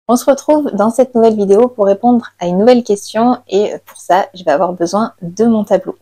On se retrouve dans cette nouvelle vidéo pour répondre à une nouvelle question et pour ça, je vais avoir besoin de mon tableau.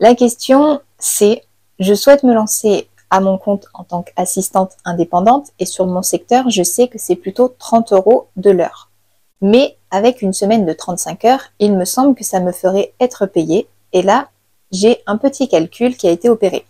La question, c'est je souhaite me lancer à mon compte en tant qu'assistante indépendante et sur mon secteur, je sais que c'est plutôt 30 € de l'heure. Mais avec une semaine de 35 heures, il me semble que ça me ferait être payée et là, j'ai un petit calcul qui a été opéré.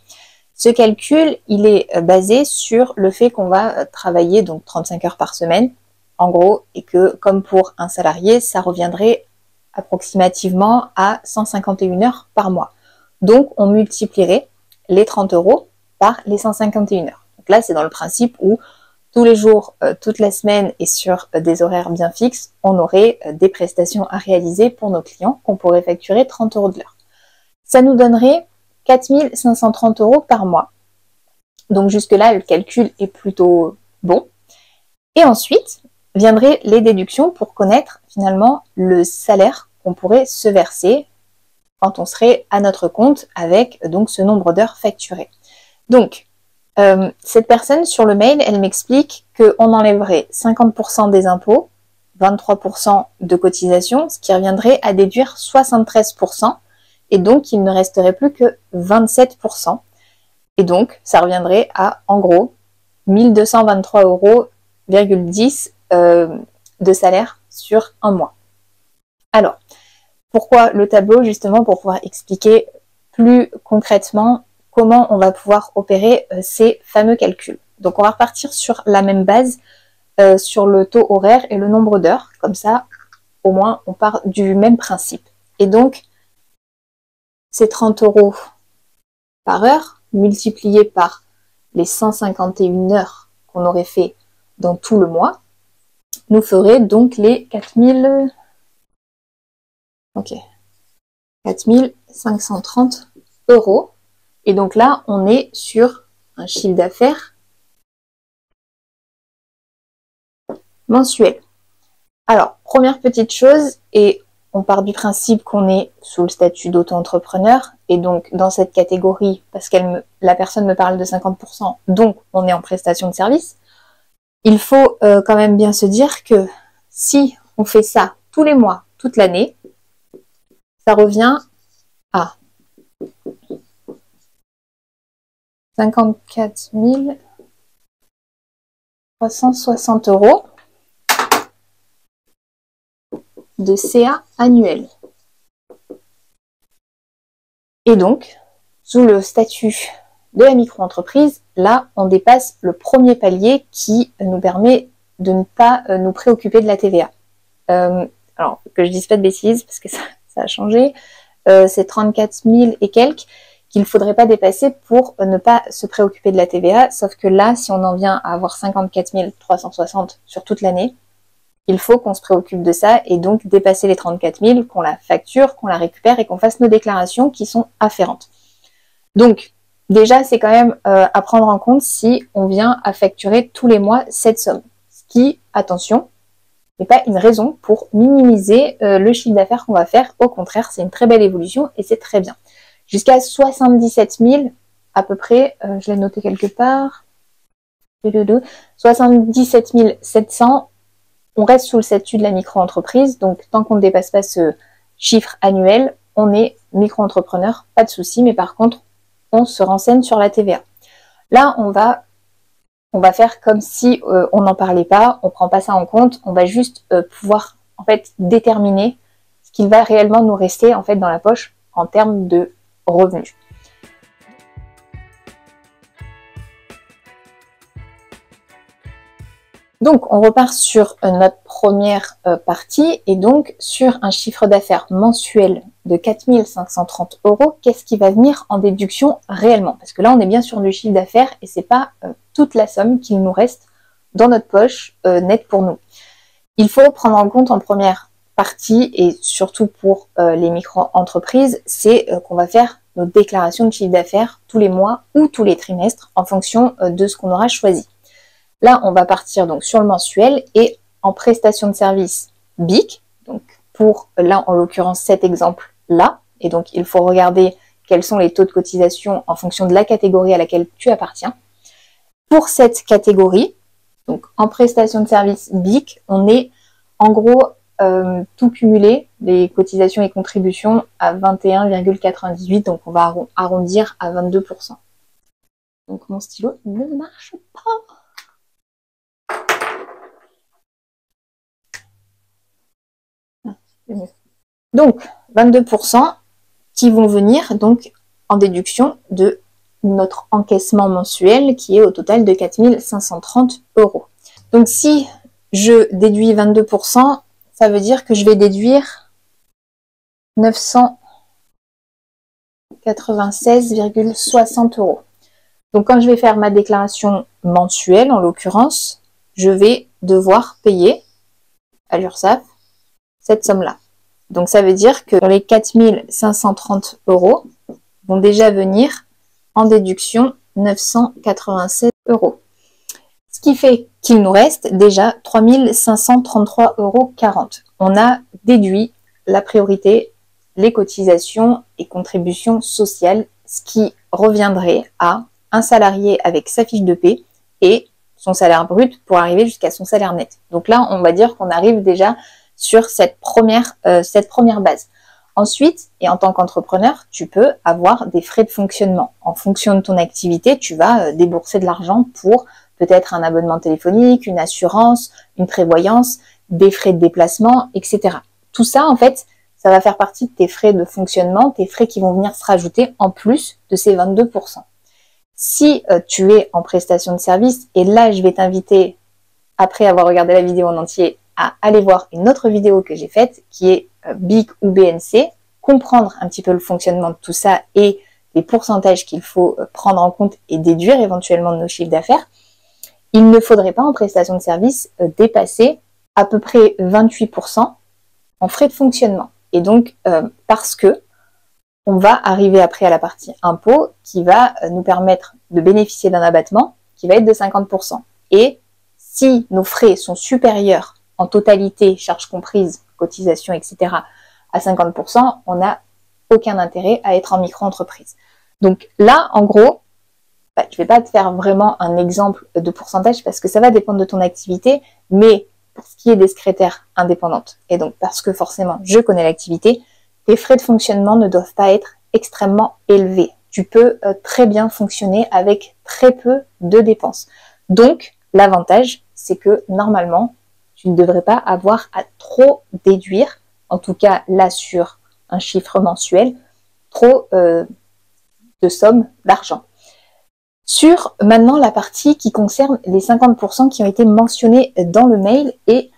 Ce calcul, il est basé sur le fait qu'on va travailler donc 35 heures par semaine, en gros, et que comme pour un salarié, ça reviendrait approximativement à 151 heures par mois. Donc, on multiplierait les 30 € par les 151 heures. Donc là, c'est dans le principe où tous les jours, toute la semaine et sur des horaires bien fixes, on aurait des prestations à réaliser pour nos clients qu'on pourrait facturer 30 € de l'heure. Ça nous donnerait 4 530 € par mois. Donc jusque-là, le calcul est plutôt bon. Et ensuite, viendraient les déductions pour connaître finalement le salaire qu'on pourrait se verser quand on serait à notre compte avec donc ce nombre d'heures facturées. Donc, cette personne sur le mail, elle m'explique qu'on enlèverait 50% des impôts, 23% de cotisation, ce qui reviendrait à déduire 73%, et donc il ne resterait plus que 27%. Et donc, ça reviendrait à, en gros, 1223,10 € de salaire sur un mois. Alors, pourquoi le tableau? Justement, pour pouvoir expliquer plus concrètement comment on va pouvoir opérer ces fameux calculs. Donc, on va repartir sur la même base, sur le taux horaire et le nombre d'heures. Comme ça, au moins, on part du même principe. Et donc, ces 30 € par heure, multiplié par les 151 heures qu'on aurait fait dans tout le mois, nous ferait donc les 4530 €. Et donc là, on est sur un chiffre d'affaires mensuel. Alors, première petite chose, et on part du principe qu'on est sous le statut d'auto-entrepreneur, et donc dans cette catégorie, parce que la personne me parle de 50%, donc on est en prestation de service, il faut quand même bien se dire que si on fait ça tous les mois, toute l'année, ça revient à 54 360 € de CA annuel. Et donc, sous le statut de la micro-entreprise, là, on dépasse le premier palier qui nous permet de ne pas nous préoccuper de la TVA. Alors, que je dise pas de bêtises, parce que ça a changé, c'est 34 000 et quelques qu'il ne faudrait pas dépasser pour ne pas se préoccuper de la TVA, sauf que là, si on en vient à avoir 54 360 sur toute l'année, il faut qu'on se préoccupe de ça et donc dépasser les 34 000, qu'on la facture, qu'on la récupère et qu'on fasse nos déclarations qui sont afférentes. Donc, déjà, c'est quand même à prendre en compte si on vient à facturer tous les mois cette somme. Ce qui, attention, n'est pas une raison pour minimiser le chiffre d'affaires qu'on va faire. Au contraire, c'est une très belle évolution et c'est très bien. Jusqu'à 77 000 à peu près, je l'ai noté quelque part, 77 700, on reste sous le statut de la micro-entreprise, donc tant qu'on ne dépasse pas ce chiffre annuel, on est micro-entrepreneur, pas de souci, mais par contre, on se renseigne sur la TVA. Là, on va faire comme si on n'en parlait pas, on ne prend pas ça en compte, on va juste pouvoir en fait déterminer ce qu'il va réellement nous rester en fait dans la poche en termes de revenus. Donc, on repart sur notre première partie et donc sur un chiffre d'affaires mensuel de 4 530 €, qu'est-ce qui va venir en déduction réellement? Parce que là, on est bien sur du chiffre d'affaires et c'est pas toute la somme qu'il nous reste dans notre poche nette pour nous. Il faut prendre en compte en première partie et surtout pour les micro-entreprises, c'est qu'on va faire nos déclarations de chiffre d'affaires tous les mois ou tous les trimestres en fonction de ce qu'on aura choisi. Là, on va partir donc sur le mensuel et en prestation de service BIC, donc pour là en l'occurrence cet exemple-là, et donc il faut regarder quels sont les taux de cotisation en fonction de la catégorie à laquelle tu appartiens. Pour cette catégorie, donc en prestation de service BIC, on est en gros, tout cumulé, les cotisations et contributions à 21,98, donc on va arrondir à 22%. Donc mon stylo ne marche pas. Donc 22% qui vont venir donc en déduction de notre encaissement mensuel qui est au total de 4 530 €. Donc si je déduis 22%, ça veut dire que je vais déduire 996,60 €. Donc quand je vais faire ma déclaration mensuelle, en l'occurrence, je vais devoir payer à l'URSSAF cette somme-là. Donc ça veut dire que les 4 530 € vont déjà venir en déduction 996 €. Ce qui fait qu'il nous reste déjà 3 533,40 €. On a déduit la priorité, les cotisations et contributions sociales, ce qui reviendrait à un salarié avec sa fiche de paie et son salaire brut pour arriver jusqu'à son salaire net. Donc là, on va dire qu'on arrive déjà sur cette première base. Ensuite, et en tant qu'entrepreneur, tu peux avoir des frais de fonctionnement. En fonction de ton activité, tu vas débourser de l'argent pour peut-être un abonnement téléphonique, une assurance, une prévoyance, des frais de déplacement, etc. Tout ça, en fait, ça va faire partie de tes frais de fonctionnement, tes frais qui vont venir se rajouter en plus de ces 22%. Si tu es en prestation de service, et là, je vais t'inviter, après avoir regardé la vidéo en entier, à aller voir une autre vidéo que j'ai faite, qui est BIC ou BNC, comprendre un petit peu le fonctionnement de tout ça et les pourcentages qu'il faut prendre en compte et déduire éventuellement de nos chiffres d'affaires. Il ne faudrait pas en prestation de service dépasser à peu près 28% en frais de fonctionnement. Et donc, parce que on va arriver après à la partie impôt qui va nous permettre de bénéficier d'un abattement qui va être de 50%. Et si nos frais sont supérieurs en totalité, charges comprises, cotisations, etc., à 50%, on n'a aucun intérêt à être en micro-entreprise. Donc là, en gros, je ne vais pas te faire vraiment un exemple de pourcentage parce que ça va dépendre de ton activité, mais pour ce qui est des secrétaires indépendantes, et donc parce que forcément je connais l'activité, tes frais de fonctionnement ne doivent pas être extrêmement élevés. Tu peux très bien fonctionner avec très peu de dépenses. Donc, l'avantage, c'est que normalement, tu ne devrais pas avoir à trop déduire, en tout cas là sur un chiffre mensuel, trop de sommes d'argent. Sur maintenant la partie qui concerne les 50% qui ont été mentionnés dans le mail et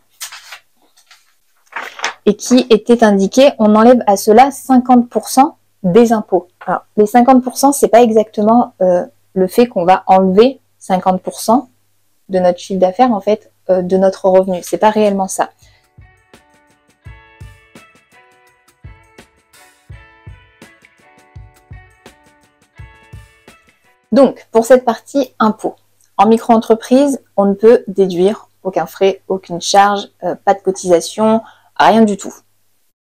qui étaient indiqués, on enlève à cela 50% des impôts. Alors, les 50%, c'est pas exactement le fait qu'on va enlever 50% de notre chiffre d'affaires, en fait, de notre revenu. C'est pas réellement ça. Donc, pour cette partie impôts, en micro-entreprise, on ne peut déduire aucun frais, aucune charge, pas de cotisation, rien du tout.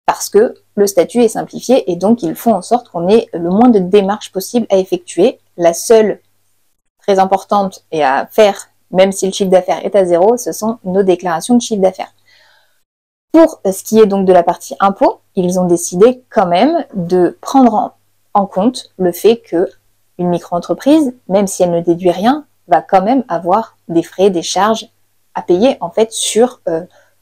Parce que le statut est simplifié et donc ils font en sorte qu'on ait le moins de démarches possibles à effectuer. La seule très importante et à faire, même si le chiffre d'affaires est à zéro, ce sont nos déclarations de chiffre d'affaires. Pour ce qui est donc de la partie impôt, ils ont décidé quand même de prendre en compte le fait que une micro-entreprise, même si elle ne déduit rien, va quand même avoir des frais, des charges à payer en fait sur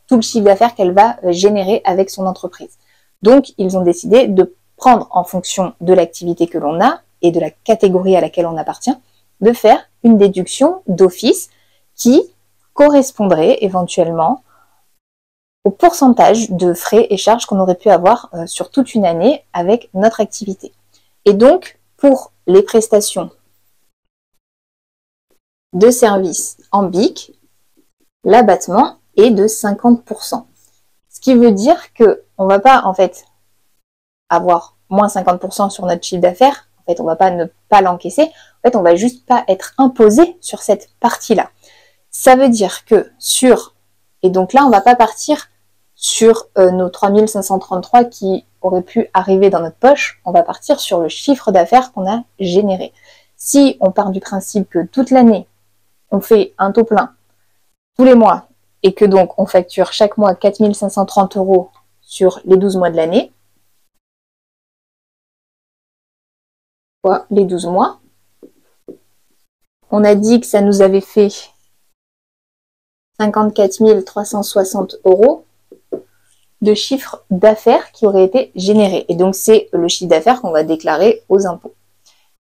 tout le chiffre d'affaires qu'elle va générer avec son entreprise. Donc, ils ont décidé de prendre en fonction de l'activité que l'on a et de la catégorie à laquelle on appartient, de faire une déduction d'office qui correspondrait éventuellement au pourcentage de frais et charges qu'on aurait pu avoir sur toute une année avec notre activité. Et donc, pour les prestations de services en BIC, l'abattement est de 50%. Ce qui veut dire qu'on ne va pas en fait avoir moins 50% sur notre chiffre d'affaires. En fait, on ne va pas ne pas l'encaisser. En fait, on ne va juste pas être imposé sur cette partie-là. Ça veut dire que et donc là, on ne va pas partir sur nos 3 533 qui auraient pu arriver dans notre poche. On va partir sur le chiffre d'affaires qu'on a généré. Si on part du principe que toute l'année, on fait un taux plein tous les mois et que donc on facture chaque mois 4 530 € sur les 12 mois de l'année, les 12 mois, on a dit que ça nous avait fait 54 360 € de chiffre d'affaires qui aurait été généré. Et donc, c'est le chiffre d'affaires qu'on va déclarer aux impôts.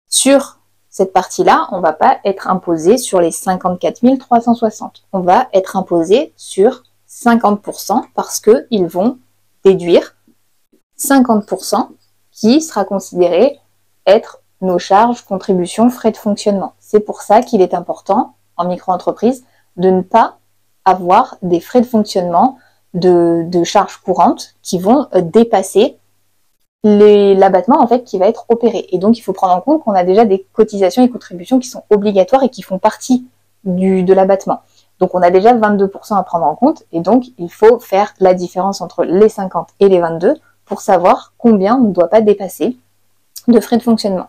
Sur cette partie-là, on ne va pas être imposé sur les 54 360. On va être imposé sur 50% parce qu'ils vont déduire 50% qui sera considéré être nos charges, contributions, frais de fonctionnement. C'est pour ça qu'il est important, en micro-entreprise, de ne pas avoir des frais de fonctionnement de charges courantes qui vont dépasser l'abattement en fait qui va être opéré. Et donc il faut prendre en compte qu'on a déjà des cotisations et contributions qui sont obligatoires et qui font partie de l'abattement. Donc on a déjà 22% à prendre en compte et donc il faut faire la différence entre les 50 et les 22 pour savoir combien on ne doit pas dépasser de frais de fonctionnement.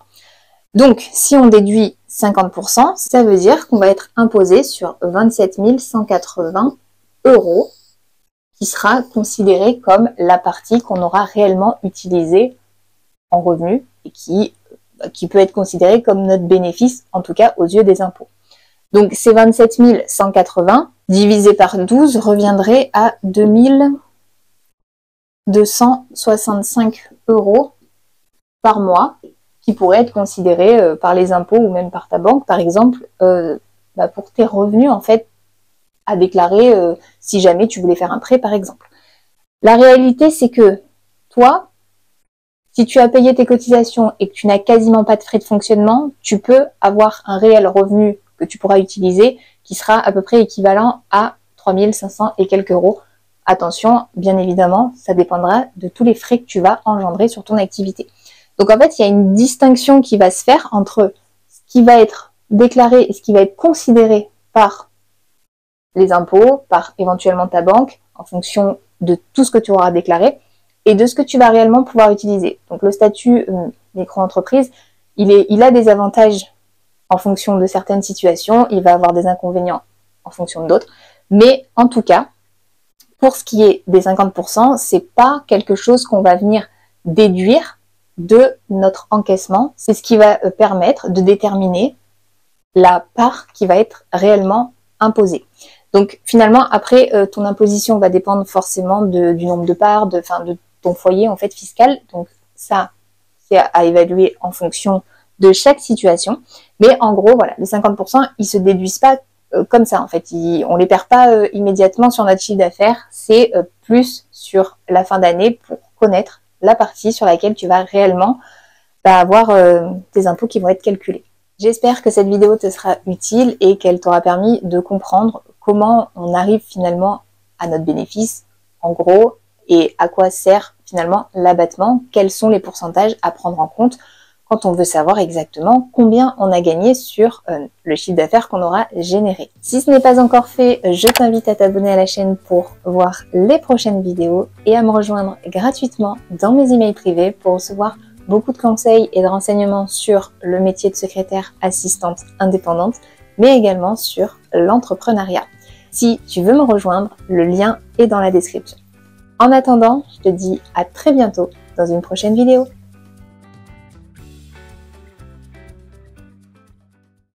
Donc si on déduit 50%, ça veut dire qu'on va être imposé sur 27 180 € qui sera considéré comme la partie qu'on aura réellement utilisée en revenu et qui peut être considérée comme notre bénéfice, en tout cas aux yeux des impôts. Donc ces 27 180 divisé par 12 reviendrait à 2265 € par mois qui pourraient être considérés par les impôts ou même par ta banque, par exemple, pour tes revenus en fait à déclarer si jamais tu voulais faire un prêt par exemple. La réalité c'est que toi, si tu as payé tes cotisations et que tu n'as quasiment pas de frais de fonctionnement, tu peux avoir un réel revenu que tu pourras utiliser qui sera à peu près équivalent à 3500 et quelques euros. Attention, bien évidemment, ça dépendra de tous les frais que tu vas engendrer sur ton activité. Donc en fait, il y a une distinction qui va se faire entre ce qui va être déclaré et ce qui va être considéré par les impôts, par éventuellement ta banque, en fonction de tout ce que tu auras déclaré, et de ce que tu vas réellement pouvoir utiliser. Donc le statut micro-entreprise, il a des avantages en fonction de certaines situations, il va avoir des inconvénients en fonction d'autres, mais en tout cas, pour ce qui est des 50%, c'est pas quelque chose qu'on va venir déduire de notre encaissement, c'est ce qui va permettre de déterminer la part qui va être réellement imposée. Donc finalement, après, ton imposition va dépendre forcément du nombre de parts, de ton foyer en fait fiscal. Donc ça, c'est à évaluer en fonction de chaque situation. Mais en gros, voilà, les 50%, ils se déduisent pas comme ça en fait. On les perd pas immédiatement sur notre chiffre d'affaires. C'est plus sur la fin d'année pour connaître la partie sur laquelle tu vas réellement avoir tes impôts qui vont être calculés. J'espère que cette vidéo te sera utile et qu'elle t'aura permis de comprendre comment on arrive finalement à notre bénéfice, en gros, et à quoi sert finalement l'abattement, quels sont les pourcentages à prendre en compte quand on veut savoir exactement combien on a gagné sur le chiffre d'affaires qu'on aura généré. Si ce n'est pas encore fait, je t'invite à t'abonner à la chaîne pour voir les prochaines vidéos et à me rejoindre gratuitement dans mes emails privés pour recevoir beaucoup de conseils et de renseignements sur le métier de secrétaire assistante indépendante, mais également sur l'entrepreneuriat. Si tu veux me rejoindre, le lien est dans la description. En attendant, je te dis à très bientôt dans une prochaine vidéo.